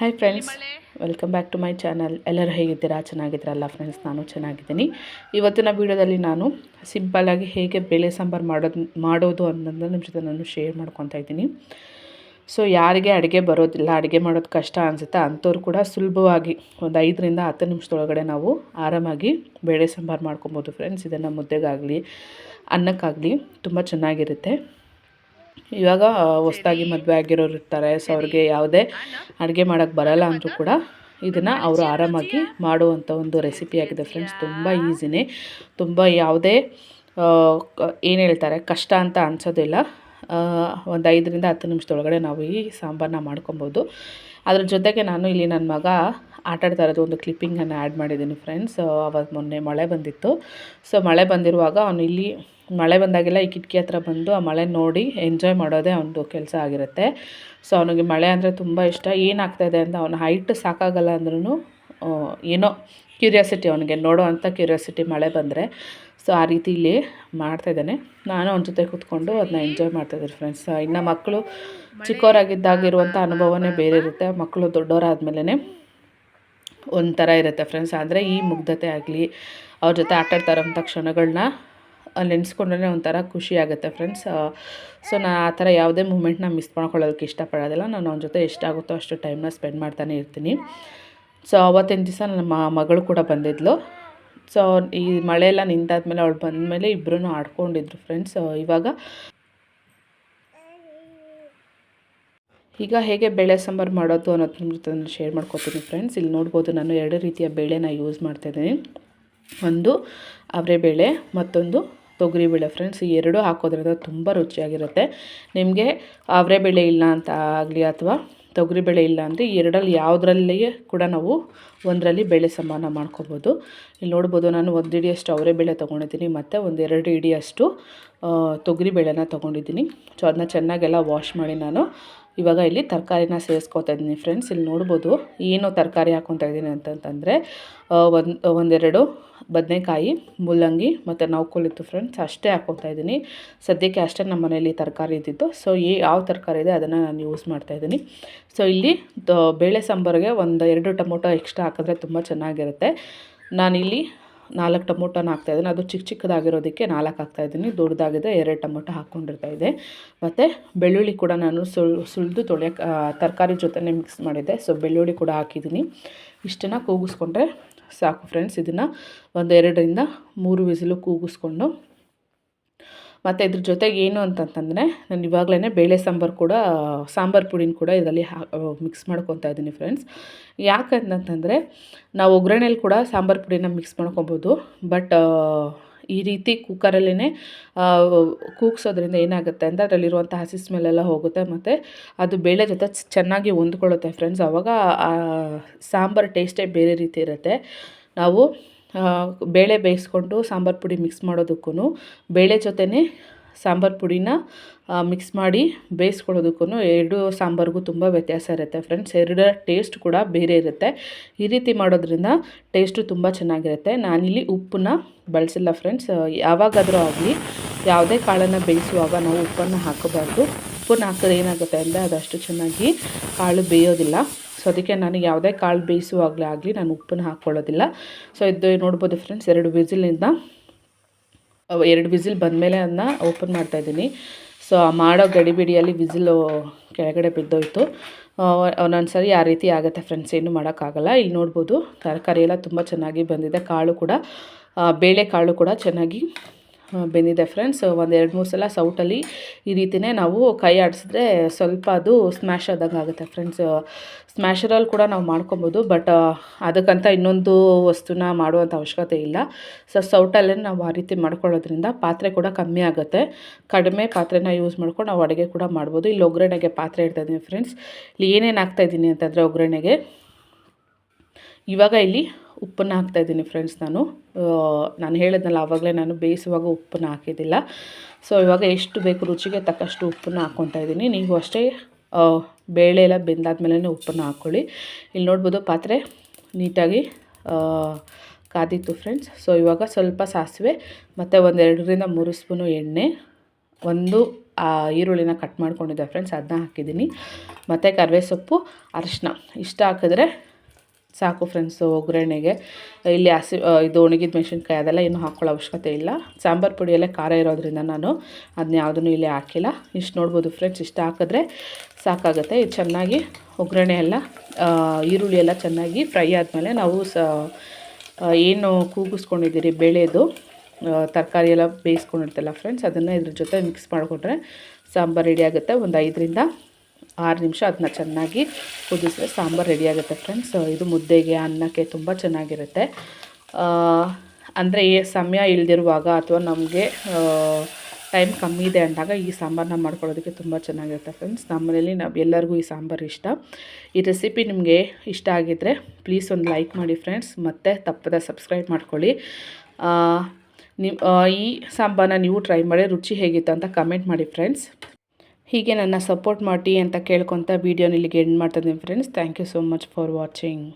Hi friends, welcome back to my channel. ಎಲ್ಲರೂ ಹೇಗಿದ್ದೀರಾ? ಚೆನ್ನಾಗಿದ್ದೀರಲ್ಲ ಫ್ರೆಂಡ್ಸ್? ನಾನು ಚೆನ್ನಾಗಿದ್ದೀನಿ. ಇವತ್ತಿನ ವೀಡಿಯೋದಲ್ಲಿ ನಾನು ಸಿಂಪಲ್ಲಾಗಿ ಹೇಗೆ ಬೇಳೆ ಸಾಂಬಾರು ಮಾಡೋದು ಅನ್ನೋದನ್ನ ನಿಮ್ಮ ಜೊತೆ ನಾನು ಶೇರ್ ಮಾಡ್ಕೊತಾ ಇದ್ದೀನಿ. ಸೊ ಯಾರಿಗೆ ಅಡುಗೆ ಬರೋದಿಲ್ಲ, ಅಡುಗೆ ಮಾಡೋದು ಕಷ್ಟ ಅನಿಸುತ್ತೆ ಅಂಥವ್ರು ಕೂಡ ಸುಲಭವಾಗಿ ಒಂದು 5ರಿಂದ 10 ನಿಮಿಷದೊಳಗಡೆ ನಾವು ಆರಾಮಾಗಿ ಬೇಳೆ ಸಾಂಬಾರು ಮಾಡ್ಕೊಬೋದು ಫ್ರೆಂಡ್ಸ್. ಇದನ್ನು ಮುದ್ದೆಗಾಗಲಿ ಅನ್ನಕ್ಕಾಗಲಿ ತುಂಬ ಚೆನ್ನಾಗಿರುತ್ತೆ. ಇವಾಗ ಹೊಸ್ದಾಗಿ ಮದುವೆ ಆಗಿರೋರು ಇರ್ತಾರೆ, ಸೊ ಅವ್ರಿಗೆ ಯಾವುದೇ ಅಡುಗೆ ಮಾಡೋಕ್ಕೆ ಬರಲ್ಲ ಅಂದರೂ ಕೂಡ ಇದನ್ನು ಅವರು ಆರಾಮಾಗಿ ಮಾಡುವಂಥ ಒಂದು ರೆಸಿಪಿ ಆಗಿದೆ ಫ್ರೆಂಡ್ಸ್. ತುಂಬ ಈಸಿನೇ, ತುಂಬ ಯಾವುದೇ ಏನು ಹೇಳ್ತಾರೆ ಕಷ್ಟ ಅಂತ ಅನಿಸೋದಿಲ್ಲ. ಒಂದು 5ರಿಂದ 10 ನಿಮಿಷದೊಳಗಡೆ ನಾವು ಈ ಸಾಂಬಾರನ್ನ ಮಾಡ್ಕೊಬೋದು. ಅದ್ರ ಜೊತೆಗೆ ನಾನು ಇಲ್ಲಿ ನನ್ನ ಮಗ ಆಟಾಡ್ತಾ ಇರೋದು ಒಂದು ಕ್ಲಿಪ್ಪಿಂಗನ್ನು ಆ್ಯಡ್ ಮಾಡಿದ್ದೀನಿ ಫ್ರೆಂಡ್ಸ್. ಅವತ್ತು ಮೊನ್ನೆ ಮಳೆ ಬಂದಿತ್ತು. ಸೊ ಮಳೆ ಬಂದಿರುವಾಗ ಅವನು ಇಲ್ಲಿ ಮಳೆ ಬಂದಾಗೆಲ್ಲ ಈ ಕಿಟಕಿ ಹತ್ರ ಬಂದು ಆ ಮಳೆ ನೋಡಿ ಎಂಜಾಯ್ ಮಾಡೋದೇ ಅವನದು ಕೆಲಸ ಆಗಿರುತ್ತೆ. ಸೊ ಅವನಿಗೆ ಮಳೆ ಅಂದರೆ ತುಂಬ ಇಷ್ಟ. ಏನಾಗ್ತಾಯಿದೆ ಅಂತ ಅವನ ಹೈಟ್ ಸಾಕಾಗಲ್ಲ ಅಂದ್ರೂ ಏನೋ ಕ್ಯೂರಿಯಾಸಿಟಿ, ಅವನಿಗೆ ನೋಡೋ ಅಂಥ ಕ್ಯೂರಿಯಾಸಿಟಿ ಮಳೆ ಬಂದರೆ. ಸೊ ಆ ರೀತಿ ಇಲ್ಲಿ ಮಾಡ್ತಾಯಿದ್ದಾನೆ. ನಾನು ಅವನ ಜೊತೆ ಕೂತ್ಕೊಂಡು ಅದನ್ನ ಎಂಜಾಯ್ ಮಾಡ್ತಾಯಿದ್ದೀನಿ ಫ್ರೆಂಡ್ಸ್. ಇನ್ನು ಮಕ್ಕಳು ಚಿಕ್ಕವರಾಗಿದ್ದಾಗಿರುವಂಥ ಅನುಭವನೇ ಬೇರೆ ಇರುತ್ತೆ. ಮಕ್ಕಳು ದೊಡ್ಡವರಾದ್ಮೇಲೆ ಒಂಥರ ಇರುತ್ತೆ ಫ್ರೆಂಡ್ಸ್. ಅಂದರೆ ಈ ಮುಗ್ಧತೆ ಆಗಲಿ, ಅವ್ರ ಜೊತೆ ಆಟಾಡ್ತಾ ಇರೋಂಥ ಕ್ಷಣಗಳನ್ನ ನೆನೆಸ್ಕೊಂಡ್ರೆ ಒಂಥರ ಖುಷಿ ಆಗುತ್ತೆ ಫ್ರೆಂಡ್ಸ್. ಸೊ ನಾನು ಆ ಥರ ಯಾವುದೇ ಮೂಮೆಂಟ್ನ ಮಿಸ್ ಮಾಡ್ಕೊಳ್ಳೋದಕ್ಕೆ ಇಷ್ಟಪಡೋದಿಲ್ಲ. ನಾನು ಅವನ ಜೊತೆ ಎಷ್ಟಾಗುತ್ತೋ ಅಷ್ಟು ಟೈಮ್ನ ಸ್ಪೆಂಡ್ ಮಾಡ್ತಾನೆ ಇರ್ತೀನಿ. ಸೊ ಅವತ್ತಿನ ದಿವಸ ನನ್ನ ಮಗಳು ಕೂಡ ಬಂದಿದ್ಲು. ಸೊ ಈ ಮಳೆಯೆಲ್ಲ ನಿಂತಾದ್ಮೇಲೆ ಅವಳು ಬಂದಮೇಲೆ ಇಬ್ಬರೂ ಆಡ್ಕೊಂಡಿದ್ರು ಫ್ರೆಂಡ್ಸ್. ಈಗ ಹೇಗೆ ಬೇಳೆ ಸಾಂಬಾರು ಮಾಡೋದು ಅನ್ನೋದು ನಿಮ್ಮ ಜೊತೆ ನಾನು ಶೇರ್ ಮಾಡ್ಕೊತೀನಿ ಫ್ರೆಂಡ್ಸ್. ಇಲ್ಲಿ ನೋಡ್ಬೋದು, ನಾನು 2 ರೀತಿಯ ಬೇಳೆನ ಯೂಸ್ ಮಾಡ್ತಾಯಿದ್ದೀನಿ. ಒಂದು ಅವರೆಬೇಳೆ, ಮತ್ತೊಂದು ತೊಗರಿಬೇಳೆ ಫ್ರೆಂಡ್ಸ್. ಈ 2 ಹಾಕೋದ್ರಿಂದ ತುಂಬ ರುಚಿಯಾಗಿರುತ್ತೆ. ನಿಮಗೆ ಅವರೆಬೇಳೆ ಇಲ್ಲ ಅಂತ ಆಗಲಿ ಅಥವಾ ತೊಗರಿಬೇಳೆ ಇಲ್ಲ ಅಂದರೆ ಈ 2ರಲ್ಲಿ ಯಾವುದ್ರಲ್ಲಿ ಕೂಡ ನಾವು ಒಂದರಲ್ಲಿ ಬೇಳೆ ಸಾಂಬಾರನ್ನ ಮಾಡ್ಕೊಬೋದು. ಇಲ್ಲಿ ನೋಡ್ಬೋದು, ನಾನು 1 ಹಿಡಿಯಷ್ಟು ಅವರೆಬೇಳೆ ತೊಗೊಂಡಿದ್ದೀನಿ ಮತ್ತು ಒಂದು 2 ಹಿಡಿಯಷ್ಟು ತೊಗರಿಬೇಳೆನ ತೊಗೊಂಡಿದ್ದೀನಿ. ಸೊ ಅದನ್ನ ಚೆನ್ನಾಗೆಲ್ಲ ವಾಶ್ ಮಾಡಿ ನಾನು ಇವಾಗ ಇಲ್ಲಿ ತರಕಾರಿನ ಸೇರಿಸ್ಕೊತಾ ಇದ್ದೀನಿ ಫ್ರೆಂಡ್ಸ್. ಇಲ್ಲಿ ನೋಡ್ಬೋದು ಏನು ತರಕಾರಿ ಹಾಕ್ಕೊತಾ ಇದ್ದೀನಿ ಅಂತಂತಂದರೆ ಒಂದೆರಡು ಬದನೆಕಾಯಿ, ಮೂಲಂಗಿ ಮತ್ತು ನೌಕೋಲಿತ್ತು ಫ್ರೆಂಡ್ಸ್. ಅಷ್ಟೇ ಹಾಕ್ಕೊತಾ ಇದ್ದೀನಿ ಸದ್ಯಕ್ಕೆ. ಅಷ್ಟೇ ನಮ್ಮ ಮನೆಯಲ್ಲಿ ತರಕಾರಿ ಇದ್ದಿದ್ದು. ಸೊ ಯಾವ ತರಕಾರಿ ಇದೆ ಅದನ್ನು ನಾನು ಯೂಸ್ ಮಾಡ್ತಾಯಿದ್ದೀನಿ. ಸೊ ಇಲ್ಲಿ ಬೇಳೆ ಸಾಂಬಾರಿಗೆ 2 ಟೊಮೊಟೊ ಎಕ್ಸ್ಟ್ರಾ ಹಾಕಿದ್ರೆ ತುಂಬ ಚೆನ್ನಾಗಿರುತ್ತೆ. ನಾನಿಲ್ಲಿ 4 ಟೊಮೊಟೊನ ಹಾಕ್ತಾಯಿದ್ದೀನಿ. ಅದು ಚಿಕ್ಕದಾಗಿರೋದಕ್ಕೆ 4 ಹಾಕ್ತಾಯಿದ್ದೀನಿ. ದೊಡ್ಡದಾಗಿದೆ 2 ಟೊಮೊಟೊ ಹಾಕ್ಕೊಂಡಿರ್ತಾಯಿದ್ದೆ. ಮತ್ತು ಬೆಳ್ಳುಳ್ಳಿ ಕೂಡ ನಾನು ಸುಲಿದು ತರಕಾರಿ ಜೊತೆನೇ ಮಿಕ್ಸ್ ಮಾಡಿದ್ದೆ. ಸೊ ಬೆಳ್ಳುಳ್ಳಿ ಕೂಡ ಹಾಕಿದ್ದೀನಿ. ಇಷ್ಟನ್ನು ಕೂಗಿಸ್ಕೊಂಡ್ರೆ ಸಾಕು ಫ್ರೆಂಡ್ಸ್. ಇದನ್ನು 2ರಿಂದ 3 ವಿಸಿಲು ಕೂಗಿಸ್ಕೊಂಡು, ಮತ್ತು ಇದ್ರ ಜೊತೆಗೆ ಏನು ಅಂತಂತಂದರೆ ನಾನು ಇವಾಗಲೇ ಬೇಳೆ ಸಾಂಬಾರು ಪುಡಿನ ಕೂಡ ಇದರಲ್ಲಿ ಮಿಕ್ಸ್ ಮಾಡ್ಕೊತಾ ಇದ್ದೀನಿ ಫ್ರೆಂಡ್ಸ್. ಯಾಕಂತಂತಂದರೆ ನಾವು ಒಗ್ಗರಣೆಯಲ್ಲಿ ಕೂಡ ಸಾಂಬಾರು ಪುಡಿನ ಮಿಕ್ಸ್ ಮಾಡ್ಕೊಬೋದು. ಬಟ್ ಈ ರೀತಿ ಕುಕ್ಕರಲ್ಲೇ ಕೂಗ್ಸೋದ್ರಿಂದ ಏನಾಗುತ್ತೆ ಅಂದರೆ ಅದರಲ್ಲಿರುವಂಥ ಹಸಿ ಸ್ಮೆಲ್ಲೆಲ್ಲ ಹೋಗುತ್ತೆ ಮತ್ತು ಅದು ಬೇಳೆ ಜೊತೆ ಚೆನ್ನಾಗಿ ಹೊಂದ್ಕೊಳ್ಳುತ್ತೆ ಫ್ರೆಂಡ್ಸ್. ಆವಾಗ ಸಾಂಬಾರು ಟೇಸ್ಟೇ ಬೇರೆ ರೀತಿ ಇರುತ್ತೆ. ನಾವು ಬೇಳೆ ಬೇಯಿಸ್ಕೊಂಡು ಸಾಂಬಾರು ಪುಡಿ ಮಿಕ್ಸ್ ಮಾಡೋದಕ್ಕೂ, ಬೇಳೆ ಜೊತೆನೇ ಸಾಂಬಾರು ಪುಡಿನ ಮಿಕ್ಸ್ ಮಾಡಿ ಬೇಯಿಸ್ಕೊಳ್ಳೋದಕ್ಕೂ 2 ಸಾಂಬಾರಿಗೂ ತುಂಬ ವ್ಯತ್ಯಾಸ ಇರುತ್ತೆ ಫ್ರೆಂಡ್ಸ್. 2 ಟೇಸ್ಟ್ ಕೂಡ ಬೇರೆ ಇರುತ್ತೆ. ಈ ರೀತಿ ಮಾಡೋದ್ರಿಂದ ಟೇಸ್ಟು ತುಂಬ ಚೆನ್ನಾಗಿರುತ್ತೆ. ನಾನಿಲ್ಲಿ ಉಪ್ಪನ್ನ ಬಳಸಿಲ್ಲ ಫ್ರೆಂಡ್ಸ್. ಯಾವಾಗಾದರೂ ಆಗಲಿ ಯಾವುದೇ ಕಾಳನ್ನು ಬೇಯಿಸುವಾಗ ನಾವು ಉಪ್ಪನ್ನು ಹಾಕಬಾರ್ದು. ಉಪ್ಪನ್ನು ಹಾಕಿದ್ರೆ ಏನಾಗುತ್ತೆ ಅಂದರೆ ಅದಷ್ಟು ಚೆನ್ನಾಗಿ ಕಾಳು ಬೇಯೋದಿಲ್ಲ. ಸೊ ಅದಕ್ಕೆ ನಾನು ಯಾವುದೇ ಕಾಳು ಬೇಯಿಸುವಾಗಲೇ ಆಗಲಿ ನಾನು ಉಪ್ಪನ್ನು ಹಾಕ್ಕೊಳ್ಳೋದಿಲ್ಲ. ಸೊ ಇದು ನೋಡ್ಬೋದು ಫ್ರೆಂಡ್ಸ್, 2 ವಿಸಿಲ್ ಬಂದಮೇಲೆ ಅದನ್ನ ಓಪನ್ ಮಾಡ್ತಾಯಿದ್ದೀನಿ. ಸೊ ಮಾಡೋ ಗಡಿಬಿಡಿಯಲ್ಲಿ ವಿಸಿಲು ಕೆಳಗಡೆ ಬಿದ್ದೋಯ್ತು. ಒಂದೊಂದು ಸರಿ ಆ ರೀತಿ ಆಗುತ್ತೆ ಫ್ರೆಂಡ್ಸ್, ಏನು ಮಾಡೋಕ್ಕಾಗಲ್ಲ. ಇಲ್ಲಿ ನೋಡ್ಬೋದು ತರಕಾರಿ ಎಲ್ಲ ತುಂಬ ಚೆನ್ನಾಗಿ ಬಂದಿದೆ. ಕಾಳು ಕೂಡ ಬೇಳೆ ಕಾಳು ಕೂಡ ಚೆನ್ನಾಗಿ ಬೆಂದಿದೆ ಫ್ರೆಂಡ್ಸ್. 2-3 ಸಲ ಸೌಟಲ್ಲಿ ಈ ರೀತಿಯೇ ನಾವು ಕೈ ಆಡಿಸಿದ್ರೆ ಸ್ವಲ್ಪ ಅದು ಸ್ಮ್ಯಾಶ್ ಆದಂಗೆ ಆಗುತ್ತೆ ಫ್ರೆಂಡ್ಸ್. ಸ್ಮ್ಯಾಶರಲ್ಲಿ ಕೂಡ ನಾವು ಮಾಡ್ಕೊಬೋದು, ಬಟ್ ಅದಕ್ಕಂತ ಇನ್ನೊಂದು ವಸ್ತುನ ಮಾಡುವಂಥ ಅವಶ್ಯಕತೆ ಇಲ್ಲ. ಸೊ ಸೌಟಲ್ಲೇ ನಾವು ಆ ರೀತಿ ಮಾಡ್ಕೊಳ್ಳೋದ್ರಿಂದ ಪಾತ್ರೆ ಕೂಡ ಕಮ್ಮಿ ಆಗುತ್ತೆ. ಕಡಿಮೆ ಪಾತ್ರೆನ ಯೂಸ್ ಮಾಡ್ಕೊಂಡು ನಾವು ಅಡುಗೆ ಕೂಡ ಮಾಡ್ಬೋದು. ಇಲ್ಲಿ ಒಗ್ಗರಣೆಗೆ ಪಾತ್ರೆ ಇಡ್ತಾಯಿದ್ದೀನಿ ಫ್ರೆಂಡ್ಸ್. ಇಲ್ಲಿ ಏನೇನು ಹಾಕ್ತಾಯಿದ್ದೀನಿ ಅಂತಂದರೆ ಒಗ್ಗರಣೆಗೆ ಇವಾಗ ಇಲ್ಲಿ ಉಪ್ಪನ್ನು ಹಾಕ್ತಾಯಿದ್ದೀನಿ ಫ್ರೆಂಡ್ಸ್. ನಾನು ಹೇಳಿದ್ನಲ್ಲ ಆವಾಗಲೇ, ನಾನು ಬೇಯಿಸುವಾಗ ಉಪ್ಪನ್ನು ಹಾಕಿದ್ದಿಲ್ಲ. ಸೊ ಇವಾಗ ಎಷ್ಟು ಬೇಕು ರುಚಿಗೆ ತಕ್ಕಷ್ಟು ಉಪ್ಪನ್ನು ಹಾಕ್ಕೊತಾ ಇದ್ದೀನಿ. ನೀವು ಅಷ್ಟೇ ಬೇಳೆ ಎಲ್ಲ ಬೆಂದಾದ್ಮೇಲೆ ಉಪ್ಪನ್ನು ಹಾಕ್ಕೊಳ್ಳಿ. ಇಲ್ಲಿ ನೋಡ್ಬೋದು ಪಾತ್ರೆ ನೀಟಾಗಿ ಕಾದಿತ್ತು ಫ್ರೆಂಡ್ಸ್. ಸೊ ಇವಾಗ ಸ್ವಲ್ಪ ಸಾಸಿವೆ ಮತ್ತು 2ರಿಂದ 3 ಸ್ಪೂನು ಎಣ್ಣೆ, 1 ಈರುಳ್ಳಿನ ಕಟ್ ಮಾಡ್ಕೊಂಡಿದ್ದೆ ಫ್ರೆಂಡ್ಸ್, ಅದನ್ನ ಹಾಕಿದ್ದೀನಿ. ಮತ್ತು ಕರಿಬೇವು ಸೊಪ್ಪು, ಅರಿಶಿನ ಇಷ್ಟ ಹಾಕಿದ್ರೆ ಸಾಕು ಫ್ರೆಂಡ್ಸು ಒಗ್ಗರಣೆಗೆ. ಇಲ್ಲಿ ಇದು ಒಣಗಿದ ಮೆಣಸಿನ್ಕಾಯಿ ಅದೆಲ್ಲ ಏನೂ ಹಾಕ್ಕೊಳ್ಳೋ ಅವಶ್ಯಕತೆ ಇಲ್ಲ. ಸಾಂಬಾರು ಪುಡಿಯಲ್ಲೇ ಖಾರ ಇರೋದ್ರಿಂದ ನಾನು ಅದನ್ನ ಯಾವುದನ್ನು ಇಲ್ಲಿ ಹಾಕಿಲ್ಲ. ಇಷ್ಟು ನೋಡ್ಬೋದು ಫ್ರೆಂಡ್ಸ್, ಇಷ್ಟು ಹಾಕಿದ್ರೆ ಸಾಕಾಗುತ್ತೆ. ಇದು ಚೆನ್ನಾಗಿ ಒಗ್ಗರಣೆ ಎಲ್ಲ ಈರುಳ್ಳಿ ಎಲ್ಲ ಚೆನ್ನಾಗಿ ಫ್ರೈ ಆದಮೇಲೆ ನಾವು ಏನು ಕೂಗಿಸ್ಕೊಂಡಿದ್ದೀರಿ ಬೇಳೆದು ತರಕಾರಿ ಎಲ್ಲ ಬೇಯಿಸ್ಕೊಂಡಿರ್ತಲ್ಲ ಫ್ರೆಂಡ್ಸ್, ಅದನ್ನು ಇದ್ರ ಜೊತೆ ಮಿಕ್ಸ್ ಮಾಡಿಕೊಂಡ್ರೆ ಸಾಂಬಾರು ರೆಡಿ ಆಗುತ್ತೆ. ಒಂದು 5ರಿಂದ 6 ನಿಮಿಷ ಅದನ್ನ ಚೆನ್ನಾಗಿ ಕುದಿಸಿದ್ರೆ ಸಾಂಬಾರು ರೆಡಿ ಆಗುತ್ತೆ ಫ್ರೆಂಡ್ಸ್. ಇದು ಮುದ್ದೆಗೆ, ಅನ್ನಕ್ಕೆ ತುಂಬ ಚೆನ್ನಾಗಿರುತ್ತೆ. ಅಂದರೆ ಸಮಯ ಇಲ್ದಿರುವಾಗ ಅಥವಾ ನಮಗೆ ಟೈಮ್ ಕಮ್ಮಿ ಇದೆ ಅಂದಾಗ ಈ ಸಾಂಬಾರನ್ನ ಮಾಡ್ಕೊಳ್ಳೋದಕ್ಕೆ ತುಂಬ ಚೆನ್ನಾಗಿರುತ್ತೆ ಫ್ರೆಂಡ್ಸ್. ನಮ್ಮನೇಲಿ ಎಲ್ಲರಿಗೂ ಈ ಸಾಂಬಾರು ಇಷ್ಟ. ಈ ರೆಸಿಪಿ ನಿಮಗೆ ಇಷ್ಟ ಆಗಿದ್ದರೆ ಪ್ಲೀಸ್ ಒಂದು ಲೈಕ್ ಮಾಡಿ ಫ್ರೆಂಡ್ಸ್, ಮತ್ತು ತಪ್ಪದೆ ಸಬ್ಸ್ಕ್ರೈಬ್ ಮಾಡ್ಕೊಳ್ಳಿ. ಈ ಸಾಂಬಾರನ್ನ ನೀವು ಟ್ರೈ ಮಾಡಿ ರುಚಿ ಹೇಗಿತ್ತು ಅಂತ ಕಮೆಂಟ್ ಮಾಡಿ ಫ್ರೆಂಡ್ಸ್. ಹೀಗೆ ನನ್ನ ಸಪೋರ್ಟ್ ಮಾಡಿ ಅಂತ ಕೇಳ್ಕೊತ ವೀಡಿಯೋನ ಇಲ್ಲಿಗೆ ಎಂಡ್ ಮಾಡ್ತಿದ್ದೀನಿ friends. Thank you so much for watching.